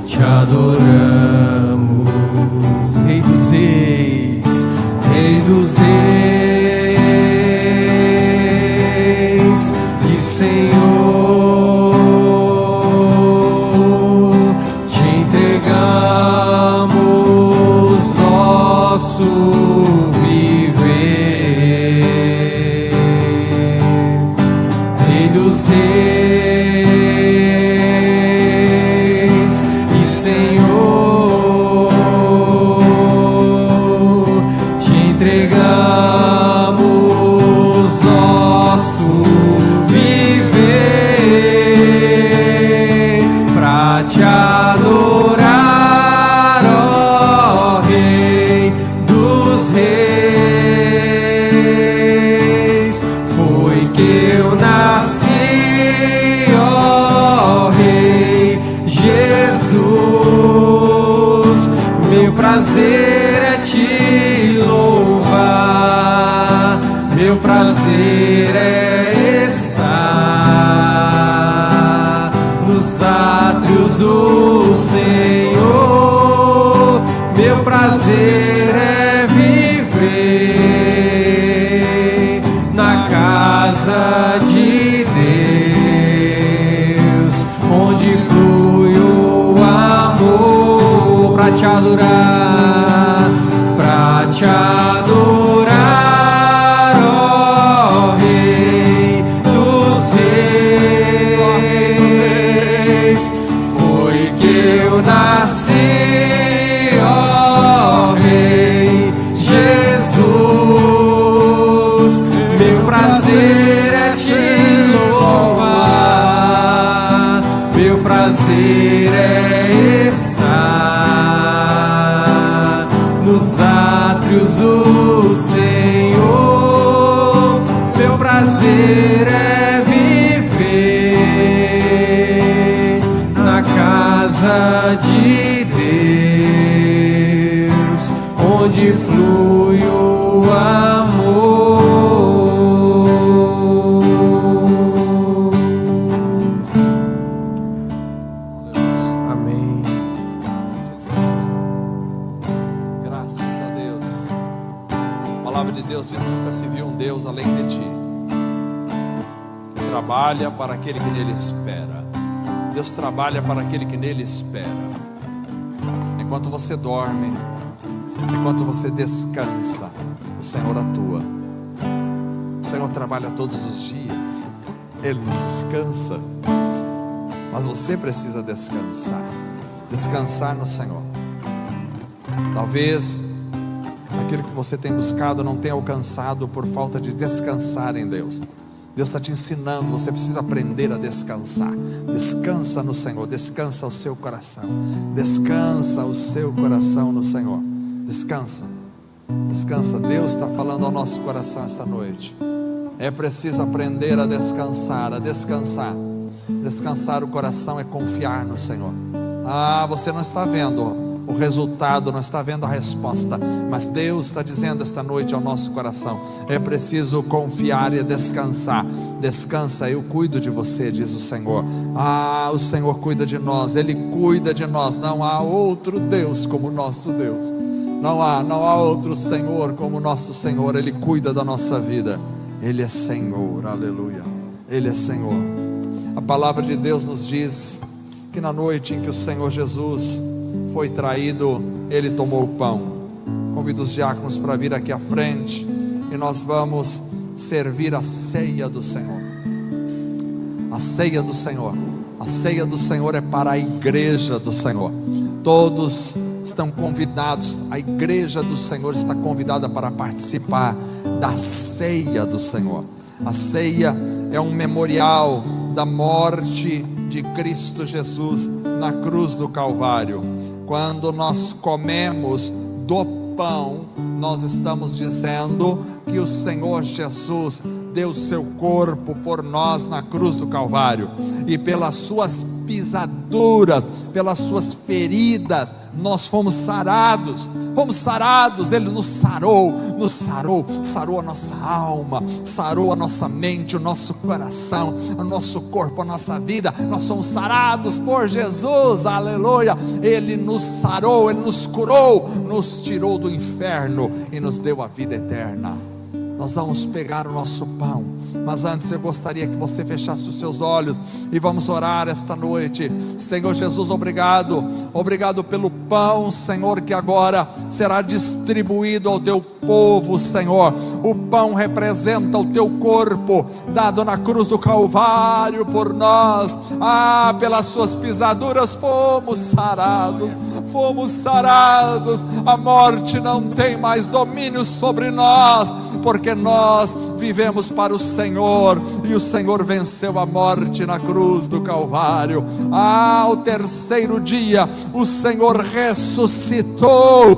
Te adoramos, Rei dos Reis, Rei dos Reis e Senhor. Te entregamos nosso viver, Rei dos Reis e Senhor. Te entregamos nosso viver pra Te adorar, ó Rei dos Reis. Foi que eu nasci, ó Rei Jesus. Meu prazer é Te louvar, meu prazer é estar nos átrios do Senhor. Meu prazer é viver na casa de Deus, onde flui o amor, pra Te adorar, pra Te adorar, ó Rei dos Reis. Foi que eu nasci, ó Rei Jesus. Meu prazer é Te louvar, meu prazer é estar nos átrios do Senhor. Meu prazer é viver na casa de Deus, onde flui o amor. Amém. graças Deus diz: nunca se viu um Deus além de ti, que trabalha para aquele que nele espera. Deus trabalha para aquele que nele espera. Enquanto você dorme, enquanto você descansa, o Senhor atua. O Senhor trabalha todos os dias, Ele não descansa, mas você precisa descansar. Descansar no Senhor. Talvez aquilo que você tem buscado não tenha alcançado por falta de descansar em Deus. Deus está te ensinando, você precisa aprender a descansar. Descansa no Senhor, descansa o seu coração. Descansa o seu coração no Senhor. Descansa, descansa. Deus está falando ao nosso coração essa noite. É preciso aprender a descansar, a descansar. Descansar o coração é confiar no Senhor. Você não está vendo o resultado, não está vendo a resposta, mas Deus está dizendo esta noite ao nosso coração: é preciso confiar e descansar. Descansa, eu cuido de você, diz o Senhor. O Senhor cuida de nós, Ele cuida de nós. Não há outro Deus como o nosso Deus. Não há outro Senhor como o nosso Senhor. Ele cuida da nossa vida. Ele é Senhor, aleluia. Ele é Senhor. A palavra de Deus nos diz que na noite em que o Senhor Jesus foi traído, Ele tomou o pão. Convido os diáconos para vir aqui à frente e nós vamos servir a ceia do Senhor. A ceia do Senhor. A ceia do Senhor é para a igreja do Senhor. Todos estão convidados, a igreja do Senhor está convidada para participar da ceia do Senhor. A ceia é um memorial da morte de Cristo Jesus na cruz do Calvário. Quando nós comemos do pão, nós estamos dizendo que o Senhor Jesus deu seu corpo por nós na cruz do Calvário, e pelas suas pisaduras, pelas suas feridas, nós fomos sarados. Ele nos sarou, sarou a nossa alma, sarou a nossa mente, o nosso coração, o nosso corpo, a nossa vida. Nós somos sarados por Jesus, aleluia. Ele nos sarou, Ele nos curou, nos tirou do inferno e nos deu a vida eterna. Nós vamos pegar o nosso pão, mas antes eu gostaria que você fechasse os seus olhos e vamos orar esta noite. Senhor Jesus, obrigado pelo pão, Senhor, que agora será distribuído ao teu povo, Senhor. O pão representa o teu corpo, dado na cruz do Calvário por nós. Pelas suas pisaduras fomos sarados. A morte não tem mais domínio sobre nós, porque nós vivemos para o Senhor, e o Senhor venceu a morte na cruz do Calvário. Ao terceiro dia o Senhor ressuscitou.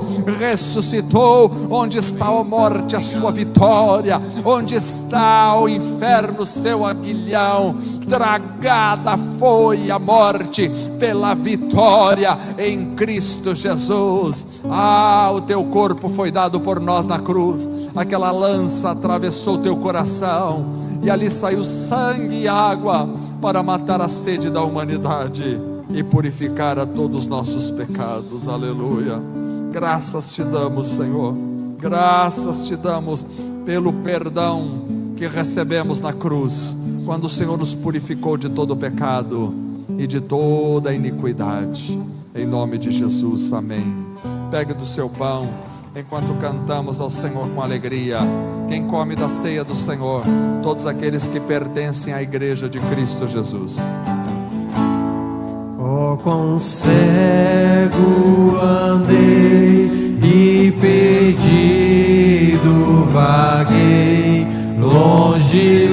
Onde está a morte, a sua vitória? Onde está o inferno, seu aguilhão? Tragada foi a morte pela vitória em Cristo Jesus. O teu corpo foi dado por nós na cruz. Aquela lança atravessou o teu coração, e ali saiu sangue e água para matar a sede da humanidade e purificar a todos os nossos pecados, aleluia. Graças te damos, Senhor, graças te damos pelo perdão que recebemos na cruz, quando o Senhor nos purificou de todo o pecado e de toda a iniquidade, em nome de Jesus, amém. Pegue do seu pão, enquanto cantamos ao Senhor com alegria. Quem come da ceia do Senhor? Todos aqueles que pertencem à igreja de Cristo Jesus. Quão cego andei e perdido vaguei, longe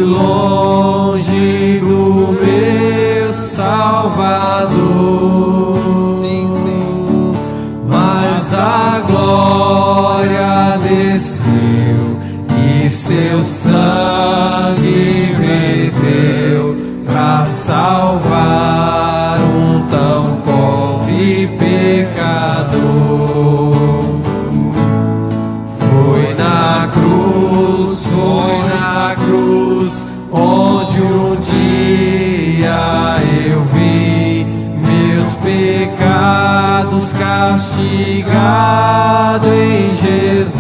do meu Salvador. Sim. Mas da glória desceu e seu sangue verteu para salvar um tão pobre pecador. Foi na cruz onde um dia eu vi meus pecados castigado em Jesus.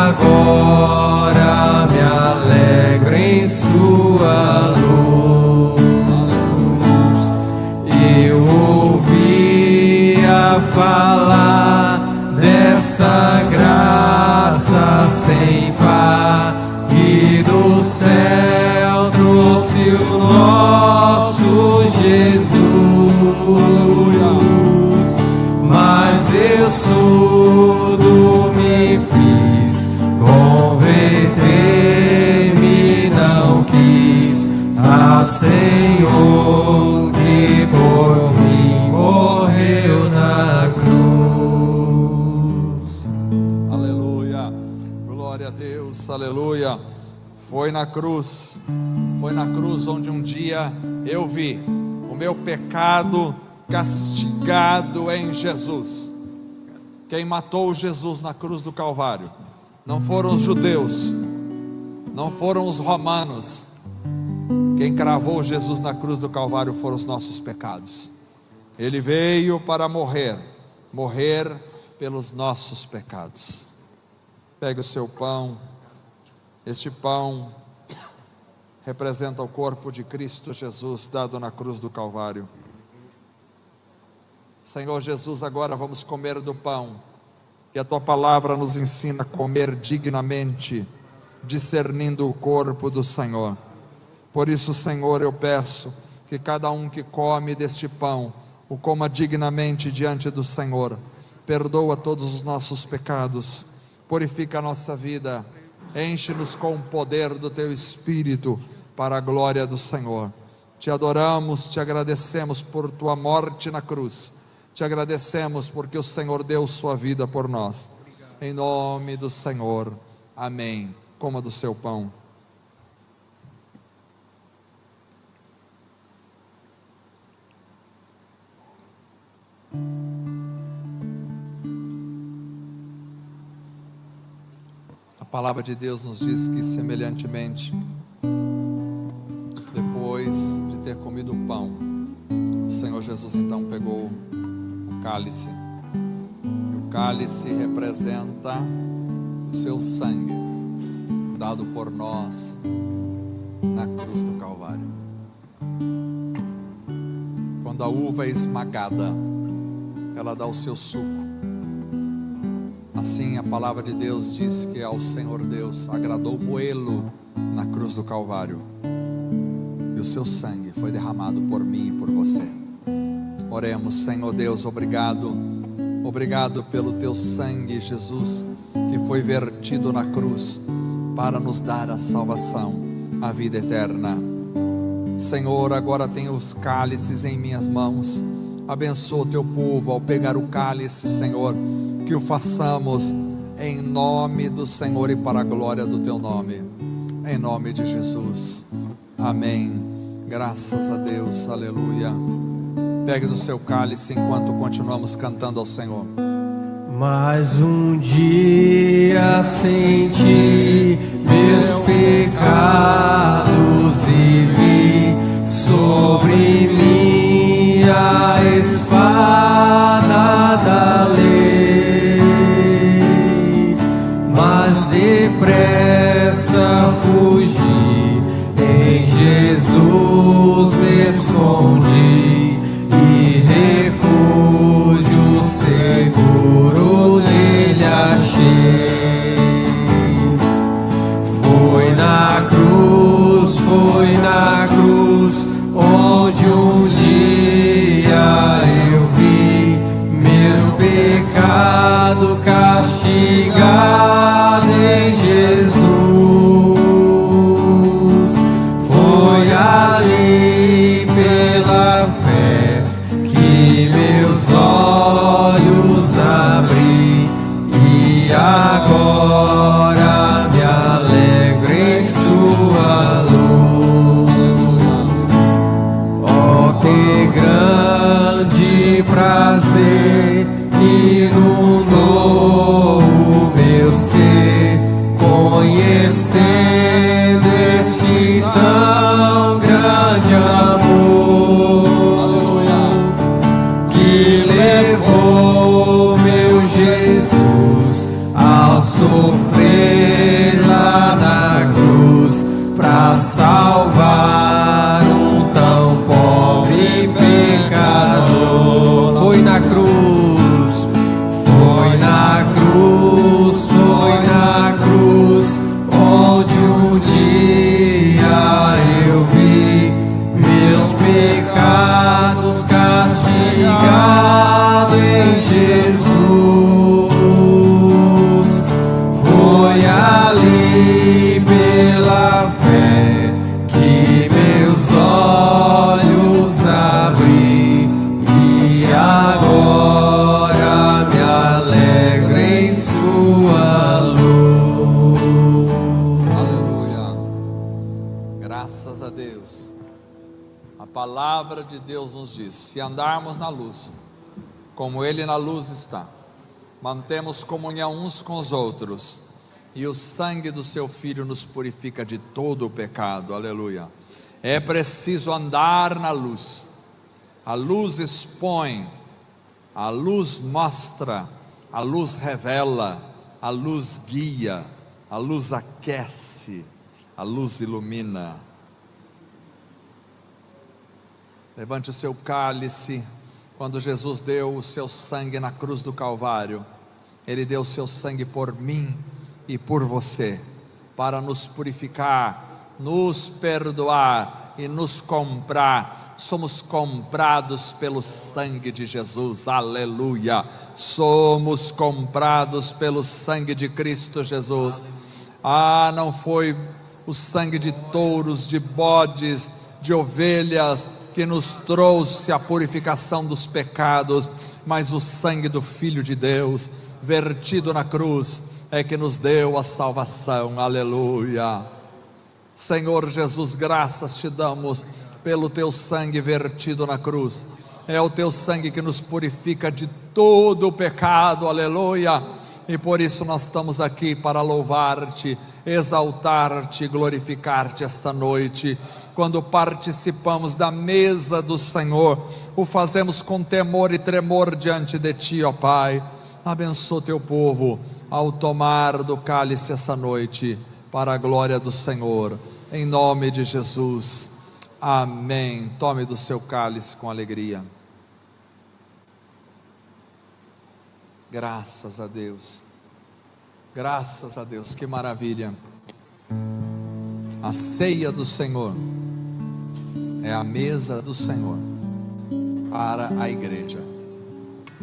agora me alegro em sua luz. Eu ouvia falar desta graça sem par que do céu trouxe o nosso Jesus. Mas eu surdo me fiz, converter-me não quis, a Senhor que por mim morreu na cruz. Aleluia, glória a Deus, aleluia. Foi na cruz onde um dia eu vi o meu pecado castigado em Jesus. Quem matou Jesus na cruz do Calvário não foram os judeus, não foram os romanos. Quem cravou Jesus na cruz do Calvário foram os nossos pecados. Ele veio para morrer pelos nossos pecados. Pegue o seu pão. Este pão representa o corpo de Cristo Jesus dado na cruz do Calvário. Senhor Jesus, agora vamos comer do pão que a tua palavra nos ensina a comer dignamente, discernindo o corpo do Senhor. Por isso, Senhor, eu peço que cada um que come deste pão o coma dignamente diante do Senhor. Perdoa todos os nossos pecados, purifica a nossa vida, enche-nos com o poder do teu Espírito para a glória do Senhor. Te adoramos, te agradecemos por tua morte na cruz. Te agradecemos porque o Senhor deu sua vida por nós. Em nome do Senhor, amém. Coma do seu pão. A palavra de Deus nos diz que semelhantemente, depois de ter comido o pão, o Senhor Jesus então pegou o cálice. E o cálice representa o seu sangue dado por nós na cruz do Calvário. Quando a uva é esmagada, ela dá o seu suco. Assim a palavra de Deus diz que ao Senhor Deus agradou moê-lo na cruz do Calvário, e o seu sangue foi derramado por mim e por você. Oremos. Senhor Deus, obrigado pelo teu sangue, Jesus, que foi vertido na cruz para nos dar a salvação, a vida eterna. Senhor, agora tenho os cálices em minhas mãos. Abençoa o teu povo ao pegar o cálice, Senhor, que o façamos em nome do Senhor e para a glória do teu nome, em nome de Jesus, amém. Graças a Deus, aleluia. Pegue do seu cálice enquanto continuamos cantando ao Senhor. Mais um dia senti meus pecados e vi sobre mim a espada da lei, mas depressa fugi, em Jesus escondi, e refúgio seguro nele achei. Foi na cruz onde um dia eu vi meu pecado castigado em Jesus. Foi ali pela fé que meus olhos abri, e agora me alegro em sua luz. Oh, que grande prazer inundou o meu ser, conhecendo este tão grande amor, que levou meu Jesus ao sofrer morrer lá na cruz pra salvar um tão pobre pecador. Foi na cruz, foi na cruz, foi na cruz, onde um dia eu vi meus pecados castigados em Jesus. Foi ali pela fé que meus olhos abri, e agora me alegro em sua luz. Aleluia. Graças a Deus. A palavra de Deus nos diz: se andarmos na luz, como Ele na luz está, mantemos comunhão uns com os outros, e o sangue do seu Filho nos purifica de todo o pecado. Aleluia. É preciso andar na luz. A luz expõe, a luz mostra, a luz revela, a luz guia, a luz aquece, a luz ilumina. Levante o seu cálice. Quando Jesus deu o seu sangue na cruz do Calvário, Ele deu o seu sangue por mim e por você, para nos purificar, nos perdoar e nos comprar. Somos comprados pelo sangue de Jesus. Aleluia. Somos comprados pelo sangue de Cristo Jesus. Não foi o sangue de touros, de bodes, de ovelhas que nos trouxe a purificação dos pecados, mas o sangue do Filho de Deus, vertido na cruz, é que nos deu a salvação. Aleluia. Senhor Jesus, graças te damos pelo teu sangue vertido na cruz. É o teu sangue que nos purifica de todo o pecado. Aleluia. E por isso nós estamos aqui para louvar-te, exaltar-te, glorificar-te esta noite. Quando participamos da mesa do Senhor, o fazemos com temor e tremor diante de ti, ó Pai. Abençoa teu povo ao tomar do cálice essa noite, para a glória do Senhor, em nome de Jesus, amém. Tome do seu cálice com alegria. Graças a Deus, que maravilha. A ceia do Senhor é a mesa do Senhor para a igreja.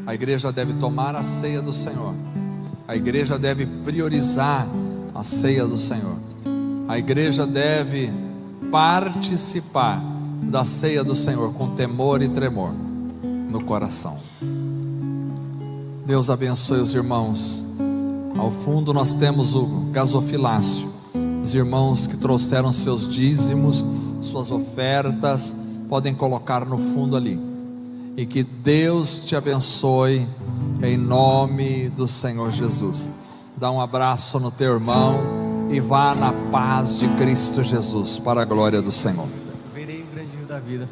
A igreja deve tomar a ceia do Senhor. A igreja deve priorizar a ceia do Senhor. A igreja deve participar da ceia do Senhor com temor e tremor no coração. Deus abençoe os irmãos. Ao fundo nós temos o gasofilácio, os irmãos que trouxeram seus dízimos, suas ofertas, podem colocar no fundo ali. E que Deus te abençoe em nome do Senhor Jesus. Dá um abraço no teu irmão e vá na paz de Cristo Jesus, para a glória do Senhor. Verei o grande rio da vida.